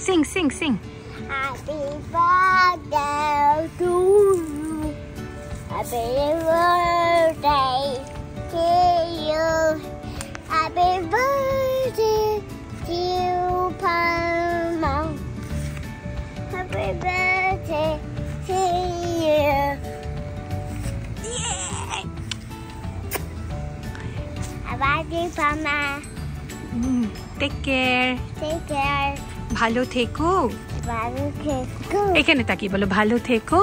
Sing, sing, sing. Happy birthday to you. Happy birthday to you. Happy birthday to you, Palma. Happy birthday to you. Yeah. Happy birthday, Palma. Take care. Take care. ভালো থেকো। ভালো থেকো। এখানে তাকিয়ে বলো ভালো থেকো।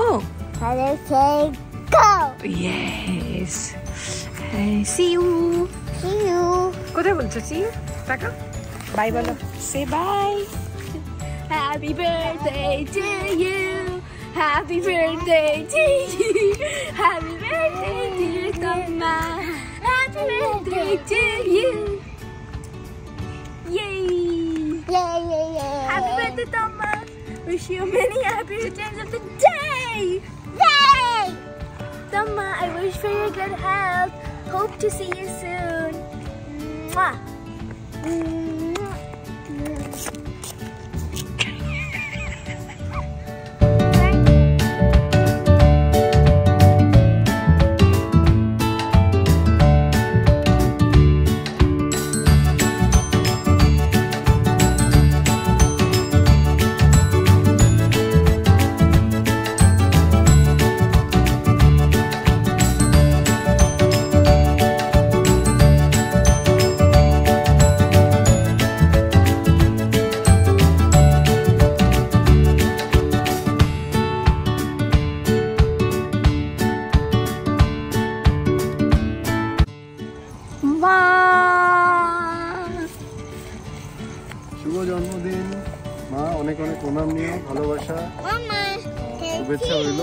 ভালো থেকো। Yes. See you. See you. কোথায় বলছো see you? টাকা। Bye বলো। Say bye. Happy birthday to you. Happy birthday to you. Happy birthday dear Tama. Happy birthday to you. Yay. Yeah, yeah, yeah. Happy birthday Tama. Wish you many happy returns of the day. Yay! Tama, I wish for your good health. Hope to see you soon. Mwah. শুভ জন্মদিন মা, অনেক অনেক প্রণাম নিও, ভালোবাসা শুভেচ্ছা রইল।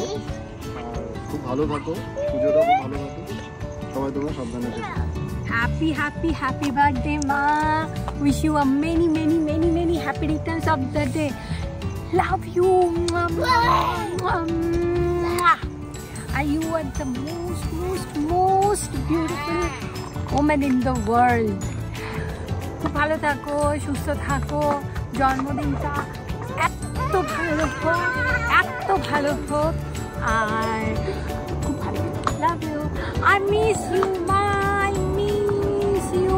আর খুব ভালো থাকো, পুজোটা খুব ভালো থাকো, সবাই তোমরা সাবধানে থেকো। Happy, happy, happy birthday, Ma. Wish you a many, many, many, many happy returns of the day. Love you. Mwah, mwah, mwah. You are the most, most, most beautiful woman in the world. খুব ভালো থাকো, সুস্থ থাকো, জন্মদিনটা এত ভালো হোক, এত ভালো হোক, আর খুব ভালো। Love you. I miss you, Ma. I miss you.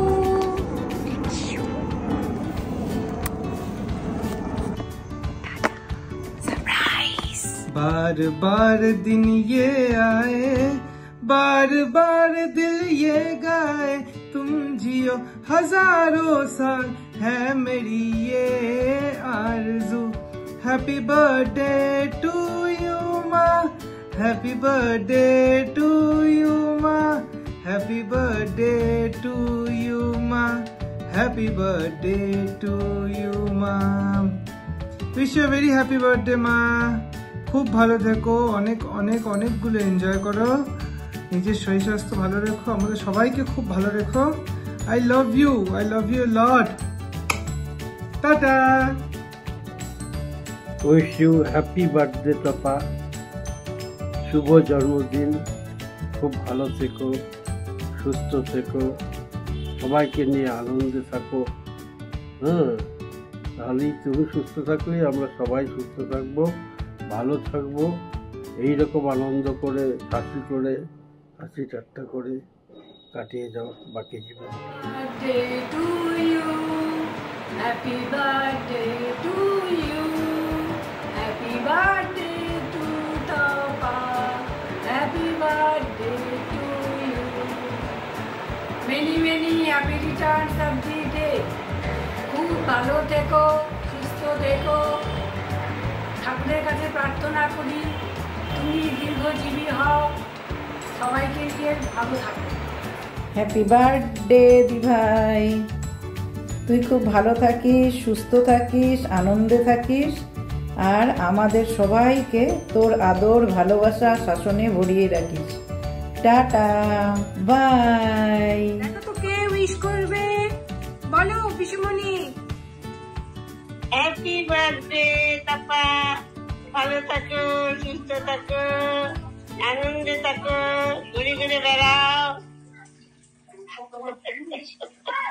Surprise. बार बार दिन ये आए, बार बार दिल ये गाए, तुम जियो हजारों साल, है मेरी ये आरज़ू। हैप्पी बर्थडे टू यू माँ, हैप्पी बर्थडे टू यू माँ, हैप्पी बर्थडे टू यू माँ, हैप्पी बर्थडे टू यू माँ। Wish you very happy birthday माँ। খুব ভালো থেকো, অনেক অনেক অনেকগুলো এনজয় করো, নিজের শরীর স্বাস্থ্য ভালো রেখো, আমাদের সবাইকে খুব ভালো রেখো। I love you lot. Tata. Wish you happy birthday পাপা, শুভ জন্মদিন, খুব ভালো থেকো, সুস্থ থেকো, সবাইকে নিয়ে আনন্দে থাকো। তাহলেই তুমি সুস্থ থাকলে আমরা সবাই সুস্থ থাকবো, ভালো থাকবো। এইরকম আনন্দ করে হাসি করে হাসি ঠাট্টা করে কাটিয়ে যাও বাকি জীবন। Birthday to you, happy birthday to you, happy birthday to Tapa, happy birthday to you, many many happy returns of the day. খুব ভালো থেকো, সুস্থ থেকো, ঠাকুরের কাছে প্রার্থনা করি তুমি দীর্ঘজীবী হও, সবাইকে নিয়ে ভালো থাকো। হ্যাপি বার্থডে দিভাই, তুই খুব ভালো থাকিস, সুস্থ থাকিস, আনন্দে থাকিস, আর আমাদের সবাইকে তোর আদর ভালোবাসা শাসনে ভরিয়ে রাখিস। Tata, bye. দেখো তো কে উইশ করবে, বলো পিসুমণি। হ্যাপি বার্থডে তাপা, ভালো থাকো, সুস্থ থাকো, আনন্দে থাকো, ঘুরে ঘুরে বেড়াও।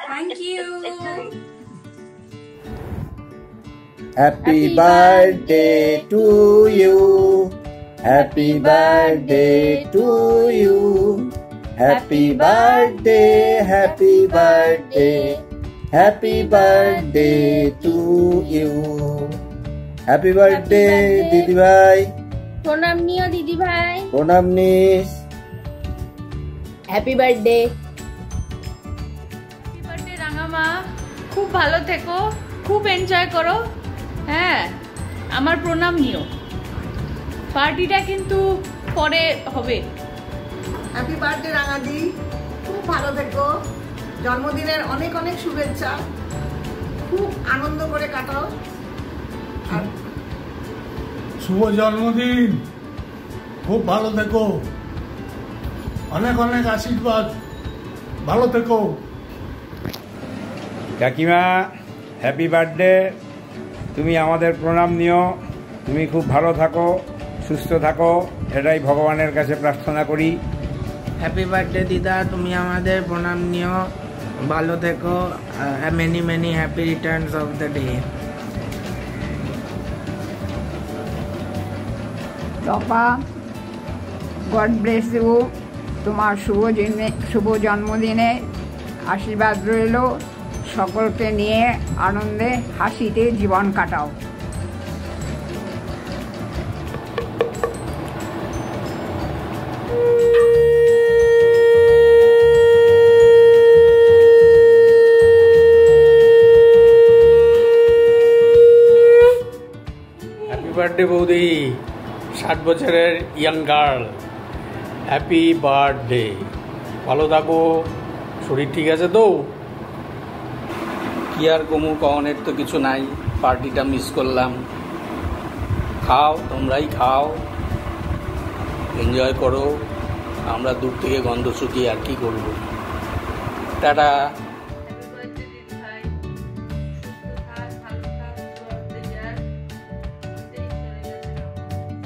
Thank you. Happy birthday to you, happy birthday to you, happy birthday, happy birthday, happy birthday to you. Happy birthday দিদি ভাই। প্রণাম নিও দিদি ভাই। প্রণাম নিস। Happy birthday. হ্যাপি বার্থডে রাঙামা, খুব ভালো থেকো, খুব এনজয় করো। হ্যাঁ, আমার প্রণাম নিও। পার্টিটা কিন্তু পরে হবে। হ্যাপি বার্থডে রাঙাদি, খুব ভালো থেকো। জন্মদিনের অনেক অনেক শুভেচ্ছা, খুব আনন্দ করে কাটাও। আর শুভ জন্মদিন, খুব ভালো থেকো, অনেক অনেক আশীর্বাদ, ভালো থেকো। কাকিমা হ্যাপি বার্থডে, তুমি আমাদের প্রণাম নিও। তুমি খুব ভালো থাকো, সুস্থ থাকো, এটাই ভগবানের কাছে প্রার্থনা করি। হ্যাপি বার্থডে দিদা, তুমি আমাদের প্রণাম নিও, ভালো থেকো। Many many happy returns of the day. টপা, গড ব্লেস ইউ। তোমার শুভ জন্মদিনে আশীর্বাদ রইল। সকলকে নিয়ে আনন্দে হাসিতে জীবন কাটাও। হ্যাপি বার্থডে বৌদি, 60 বছরের ইয়াং গার্ল, হ্যাপি বার্থডে। ভালো থাকো, শরীর ঠিক আছে তো? কি আর কমু, কনের তো কিছু নাই, পার্টিটা মিস করলাম। খাও, তোমরাই খাও, এনজয় করো, আমরা দূর থেকে গন্ধ শুকিয়ে আর কি করবো। Tata.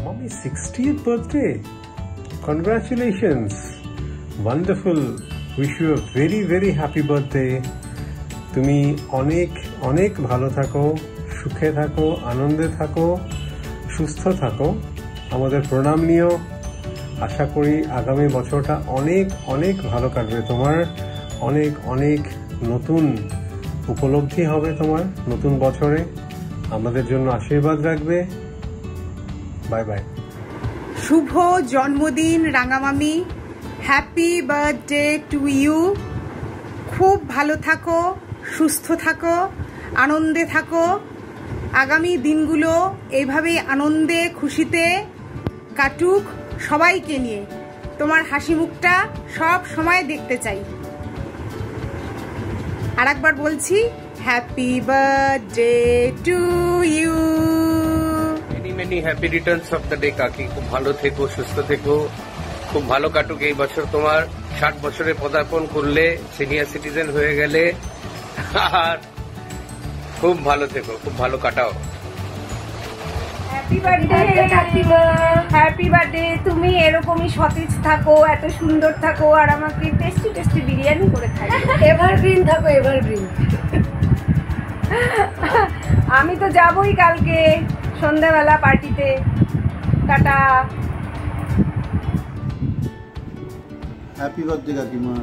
Mommy's 60th birthday. Congratulations. Wonderful. Wish you a very very happy birthday. তুমি অনেক অনেক ভালো থাকো, সুখে থাকো, আনন্দে থাকো, সুস্থ থাকো। আমাদের প্রণাম নিও। আশা করি আগামী বছরটা অনেক অনেক ভালো কাটবে তোমার। অনেক অনেক নতুন উপলব্ধি হবে তোমার নতুন বছরে। আমাদের জন্য আশীর্বাদ রাখবে। By bye. শুভ জন্মদিন রাঙামামি, হ্যাপি বার্থডে টু ইউ। খুব ভালো থাকো, সুস্থ থাকো, আনন্দে থাকো। আগামী দিনগুলো এইভাবেই আনন্দে খুশিতে কাটুক সবাইকে নিয়ে। তোমার হাসি মুখটা সব সময় দেখতে চাই। আর একবার বলছি, happy birthday to you. Many many happy returns of the day কাকি। খুব ভালো থেকো, সুস্থ থেকো, খুব ভালো কাটুক এই বছর তোমার। 60 বছরে পদার্পণ করলে, সিনিয়র সিটিজেন হয়ে গেলে, আর খুব ভালো থেকো, খুব ভালো কাটাও। হ্যাপি বার্থডে কাকিমা, হ্যাপি বার্থডে। তুমি এরকমই সতেজ থাকো, এত সুন্দর থাকো, আর আমাকে টেস্টি টেস্টি বিরিয়ানি করে খাই। এভারগ্রিন থাকো, এভারগ্রিন। আমি তো যাবই কালকে সন্ধ্যাবেলা পার্টিতে। টাটা। হ্যাপি বার্থডে কাকিমা,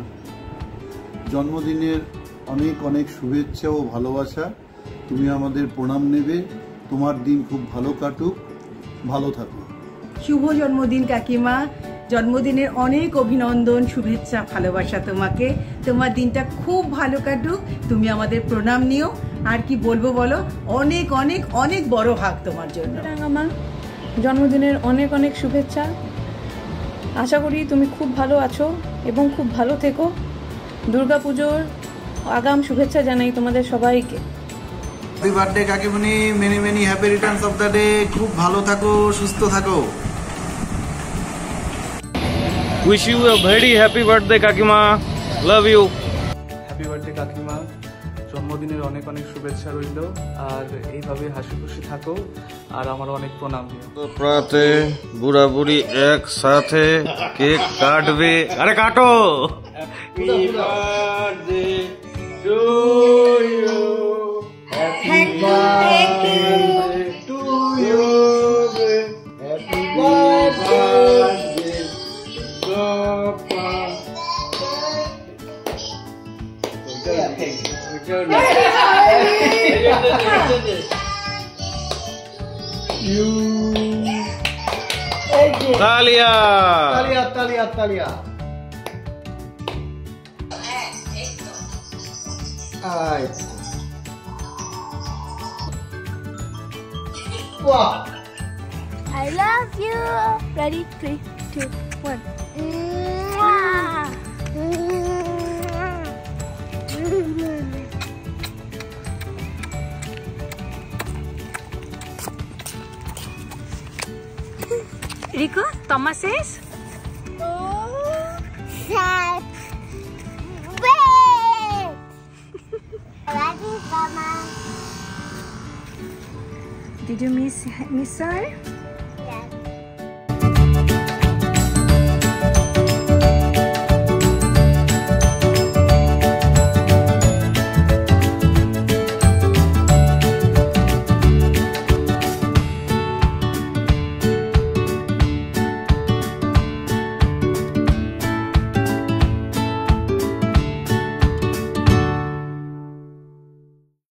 জন্মদিনের অনেক অনেক শুভেচ্ছা ও ভালোবাসা। তুমি আমাদের প্রণাম নেবে। তোমার দিন খুব ভালো কাটুক, ভালো থাকো। শুভ জন্মদিন কাকিমা, জন্মদিনের অনেক অভিনন্দন, শুভেচ্ছা, ভালোবাসা তোমাকে। তোমার দিনটা খুব ভালো কাটুক, তুমি আমাদের প্রণাম নিও। আর কি বলবো বলো, অনেক অনেক অনেক বড় ভাগ তোমার জন্য। রাঙামা, জন্মদিনের অনেক অনেক শুভেচ্ছা। আশা করি তুমি খুব ভালো আছো এবং খুব ভালো থেকো। দুর্গাপুজোর আগাম শুভেচ্ছা জানাই তোমাদের সবাইকে। হ্যাপি বার্থডে কাকিমণি, many many happy returns of the day. খুব ভালো থাকো, সুস্থ থাকো। Wish you a very happy birthday কাকিমা, লাভ ইউ। হ্যাপি বার্থডে কাকিমা, জন্মদিনের অনেক অনেক শুভেচ্ছা রইল। আর এইভাবে হাসি খুশি থাকো, আর আমার অনেক প্রণাম। প্রাতে বুড়া বুড়ি একসাথে কেক কাটবে। আরে কাটো। Happy birthday to you, happy birthday. you. তালিয়া তালিয়া তালিয়া তালিয়া। Wow. I love you. Ready? 3, 2, 1. Rico, Thomas says? Did you miss her?